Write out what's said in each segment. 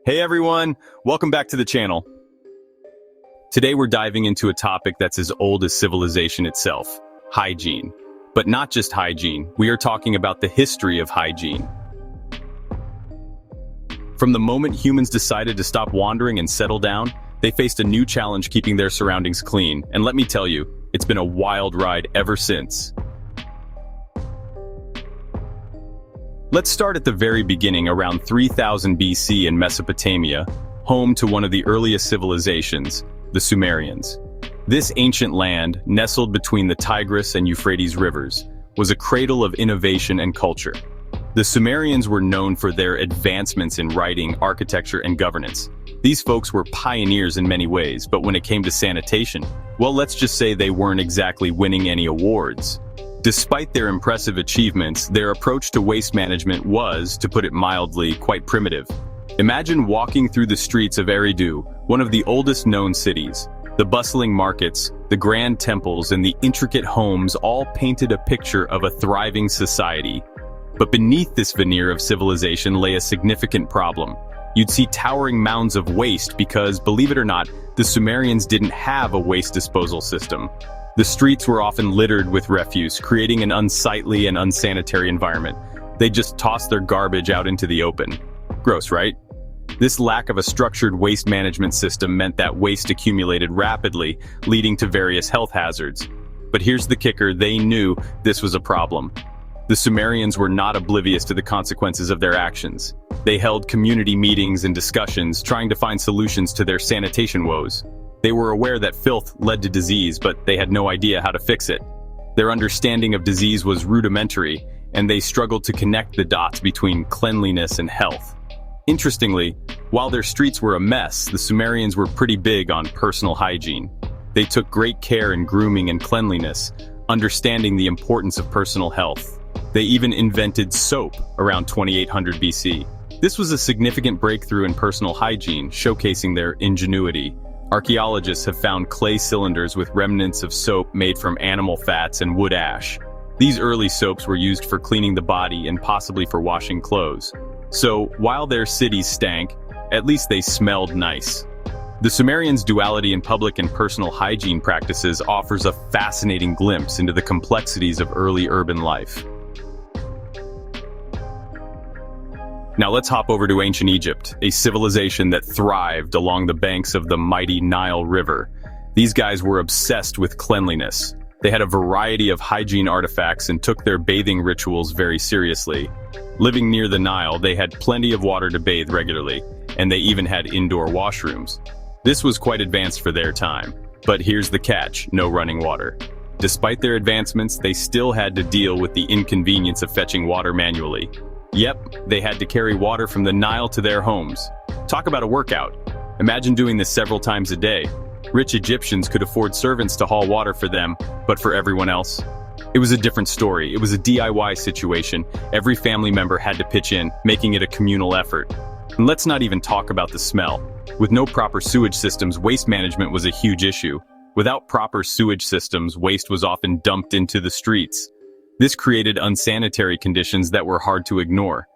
Hey everyone, welcome back to the channel. Today we're diving into a topic that's as old as civilization itself, hygiene. But not just hygiene, we are talking about the history of hygiene. From the moment humans decided to stop wandering and settle down, they faced a new challenge keeping their surroundings clean, and let me tell you, it's been a wild ride ever since. Let's start at the very beginning, around 3000 BC in Mesopotamia, home to one of the earliest civilizations, the Sumerians. This ancient land, nestled between the Tigris and Euphrates rivers, was a cradle of innovation and culture. The Sumerians were known for their advancements in writing, architecture, and governance. These folks were pioneers in many ways, but when it came to sanitation, well, let's just say they weren't exactly winning any awards. Despite their impressive achievements, their approach to waste management was, to put it mildly, quite primitive. Imagine walking through the streets of Eridu, one of the oldest known cities. The bustling markets, the grand temples, and the intricate homes all painted a picture of a thriving society. But beneath this veneer of civilization lay a significant problem. You'd see towering mounds of waste because, believe it or not, the Sumerians didn't have a waste disposal system. The streets were often littered with refuse, creating an unsightly and unsanitary environment. They just tossed their garbage out into the open. Gross, right? This lack of a structured waste management system meant that waste accumulated rapidly, leading to various health hazards. But here's the kicker, they knew this was a problem. The Sumerians were not oblivious to the consequences of their actions. They held community meetings and discussions, trying to find solutions to their sanitation woes. They were aware that filth led to disease, but they had no idea how to fix it. Their understanding of disease was rudimentary, and they struggled to connect the dots between cleanliness and health. Interestingly, while their streets were a mess, the Sumerians were pretty big on personal hygiene. They took great care in grooming and cleanliness, understanding the importance of personal health. They even invented soap around 2800 BC. This was a significant breakthrough in personal hygiene, showcasing their ingenuity. Archaeologists have found clay cylinders with remnants of soap made from animal fats and wood ash. These early soaps were used for cleaning the body and possibly for washing clothes. So, while their cities stank, at least they smelled nice. The Sumerians' duality in public and personal hygiene practices offers a fascinating glimpse into the complexities of early urban life. Now let's hop over to ancient Egypt, a civilization that thrived along the banks of the mighty Nile River. These guys were obsessed with cleanliness. They had a variety of hygiene artifacts and took their bathing rituals very seriously. Living near the Nile, they had plenty of water to bathe regularly, and they even had indoor washrooms. This was quite advanced for their time. But here's the catch, no running water. Despite their advancements, they still had to deal with the inconvenience of fetching water manually. Yep, they had to carry water from the Nile to their homes. Talk about a workout. Imagine doing this several times a day. Rich Egyptians could afford servants to haul water for them, but for everyone else, it was a different story. It was a DIY situation. Every family member had to pitch in, making it a communal effort. And let's not even talk about the smell. With no proper sewage systems, waste management was a huge issue. Without proper sewage systems, waste was often dumped into the streets. This created unsanitary conditions that were hard to ignore.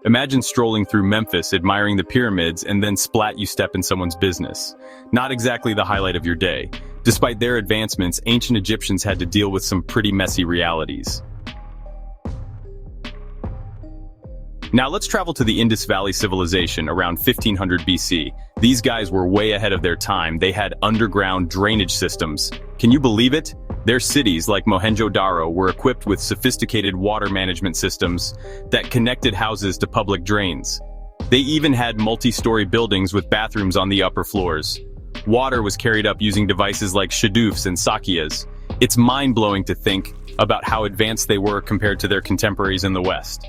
Imagine strolling through Memphis, admiring the pyramids, and then splat you step in someone's business. Not exactly the highlight of your day. Despite their advancements, ancient Egyptians had to deal with some pretty messy realities. Now let's travel to the Indus Valley civilization around 1500 BC. These guys were way ahead of their time. They had underground drainage systems. Can you believe it? Their cities, like Mohenjo-Daro, were equipped with sophisticated water management systems that connected houses to public drains. They even had multi-story buildings with bathrooms on the upper floors. Water was carried up using devices like shadoofs and sakyas. It's mind-blowing to think about how advanced they were compared to their contemporaries in the West.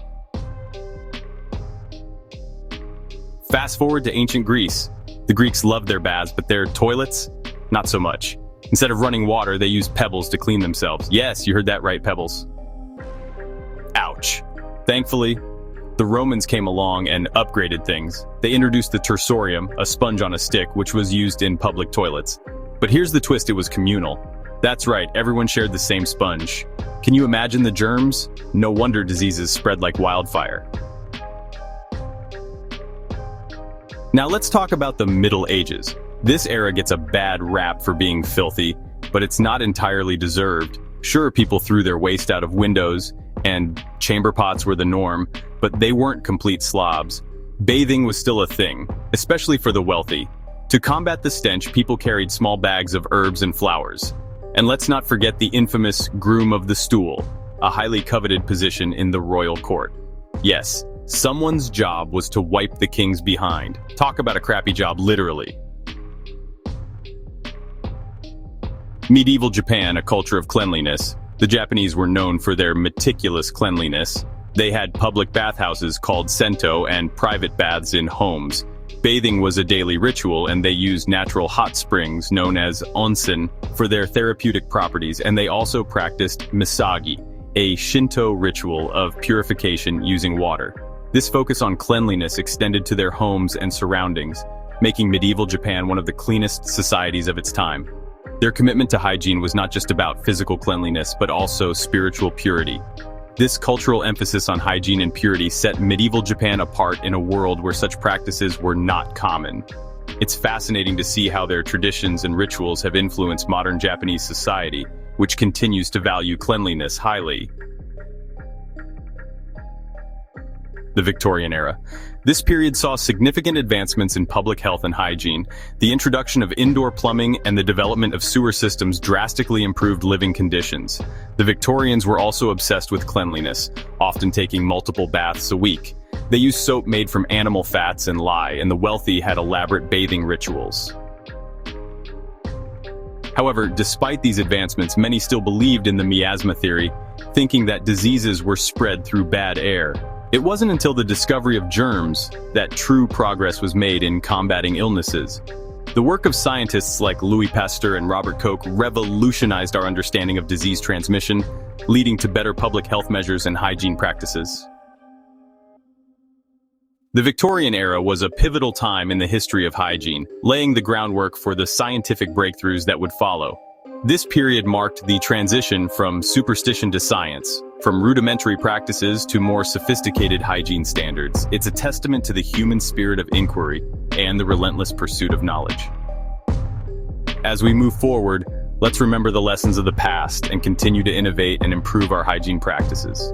Fast forward to ancient Greece. The Greeks loved their baths, but their toilets? Not so much. Instead of running water, they used pebbles to clean themselves. Yes, you heard that right, pebbles. Ouch. Thankfully, the Romans came along and upgraded things. They introduced the tersorium, a sponge on a stick, which was used in public toilets. But here's the twist, it was communal. That's right, everyone shared the same sponge. Can you imagine the germs? No wonder diseases spread like wildfire. Now let's talk about the Middle Ages. This era gets a bad rap for being filthy, but it's not entirely deserved. Sure, people threw their waste out of windows, and chamber pots were the norm, but they weren't complete slobs. Bathing was still a thing, especially for the wealthy. To combat the stench, people carried small bags of herbs and flowers. And let's not forget the infamous groom of the stool, a highly coveted position in the royal court. Yes, someone's job was to wipe the king's behind. Talk about a crappy job, literally. Medieval Japan, a culture of cleanliness. The Japanese were known for their meticulous cleanliness. They had public bathhouses called sento and private baths in homes. Bathing was a daily ritual, and they used natural hot springs known as onsen for their therapeutic properties, and they also practiced misagi, a Shinto ritual of purification using water. This focus on cleanliness extended to their homes and surroundings, making medieval Japan one of the cleanest societies of its time. Their commitment to hygiene was not just about physical cleanliness, but also spiritual purity. This cultural emphasis on hygiene and purity set medieval Japan apart in a world where such practices were not common. It's fascinating to see how their traditions and rituals have influenced modern Japanese society, which continues to value cleanliness highly. The Victorian era. This period saw significant advancements in public health and hygiene. The introduction of indoor plumbing and the development of sewer systems drastically improved living conditions. The Victorians were also obsessed with cleanliness, often taking multiple baths a week. They used soap made from animal fats and lye, and the wealthy had elaborate bathing rituals. However, despite these advancements, many still believed in the miasma theory, thinking that diseases were spread through bad air. It wasn't until the discovery of germs that true progress was made in combating illnesses. The work of scientists like Louis Pasteur and Robert Koch revolutionized our understanding of disease transmission, leading to better public health measures and hygiene practices. The Victorian era was a pivotal time in the history of hygiene, laying the groundwork for the scientific breakthroughs that would follow. This period marked the transition from superstition to science, from rudimentary practices to more sophisticated hygiene standards. It's a testament to the human spirit of inquiry and the relentless pursuit of knowledge. As we move forward, let's remember the lessons of the past and continue to innovate and improve our hygiene practices.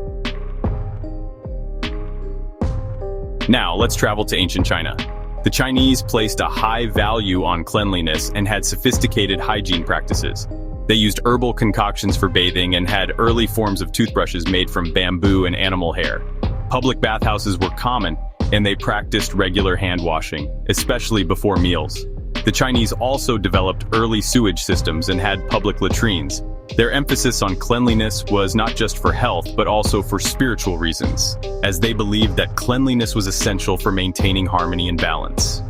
Now, let's travel to ancient China. The Chinese placed a high value on cleanliness and had sophisticated hygiene practices. They used herbal concoctions for bathing and had early forms of toothbrushes made from bamboo and animal hair. Public bathhouses were common, and they practiced regular hand washing, especially before meals. The Chinese also developed early sewage systems and had public latrines. Their emphasis on cleanliness was not just for health, but also for spiritual reasons, as they believed that cleanliness was essential for maintaining harmony and balance.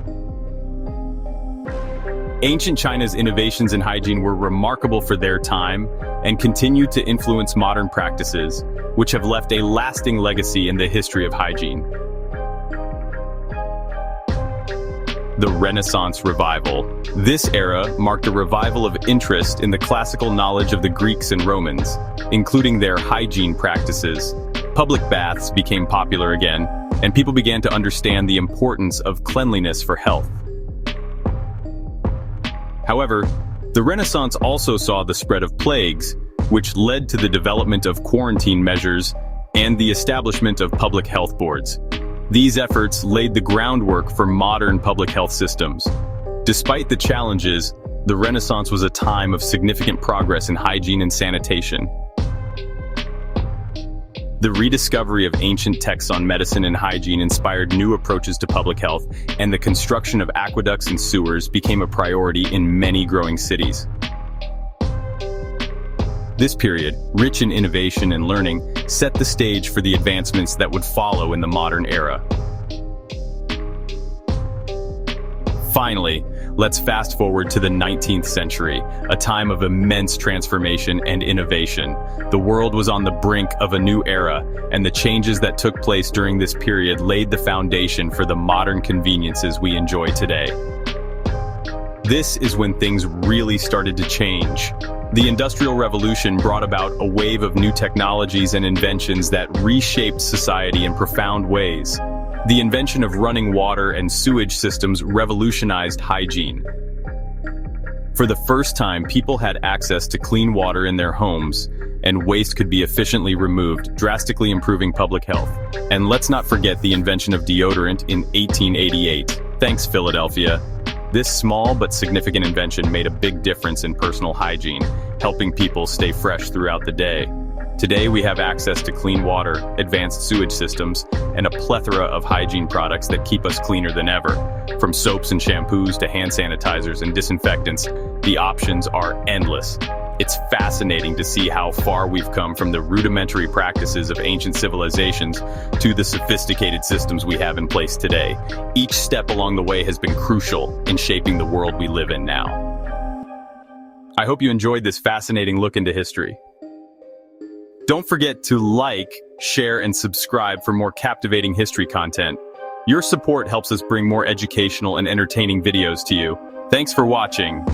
Ancient China's innovations in hygiene were remarkable for their time and continue to influence modern practices, which have left a lasting legacy in the history of hygiene. The Renaissance Revival. This era marked a revival of interest in the classical knowledge of the Greeks and Romans, including their hygiene practices. Public baths became popular again, and people began to understand the importance of cleanliness for health. However, the Renaissance also saw the spread of plagues, which led to the development of quarantine measures and the establishment of public health boards. These efforts laid the groundwork for modern public health systems. Despite the challenges, the Renaissance was a time of significant progress in hygiene and sanitation. The rediscovery of ancient texts on medicine and hygiene inspired new approaches to public health, and the construction of aqueducts and sewers became a priority in many growing cities. This period, rich in innovation and learning, set the stage for the advancements that would follow in the modern era. Finally, let's fast forward to the 19th century, a time of immense transformation and innovation. The world was on the brink of a new era, and the changes that took place during this period laid the foundation for the modern conveniences we enjoy today. This is when things really started to change. The Industrial Revolution brought about a wave of new technologies and inventions that reshaped society in profound ways. The invention of running water and sewage systems revolutionized hygiene. For the first time, people had access to clean water in their homes, and waste could be efficiently removed, drastically improving public health. And let's not forget the invention of deodorant in 1888. Thanks, Philadelphia. This small but significant invention made a big difference in personal hygiene, helping people stay fresh throughout the day. Today, we have access to clean water, advanced sewage systems, and a plethora of hygiene products that keep us cleaner than ever. From soaps and shampoos to hand sanitizers and disinfectants, the options are endless. It's fascinating to see how far we've come from the rudimentary practices of ancient civilizations to the sophisticated systems we have in place today. Each step along the way has been crucial in shaping the world we live in now. I hope you enjoyed this fascinating look into history. Don't forget to like, share, and subscribe for more captivating history content. Your support helps us bring more educational and entertaining videos to you. Thanks for watching.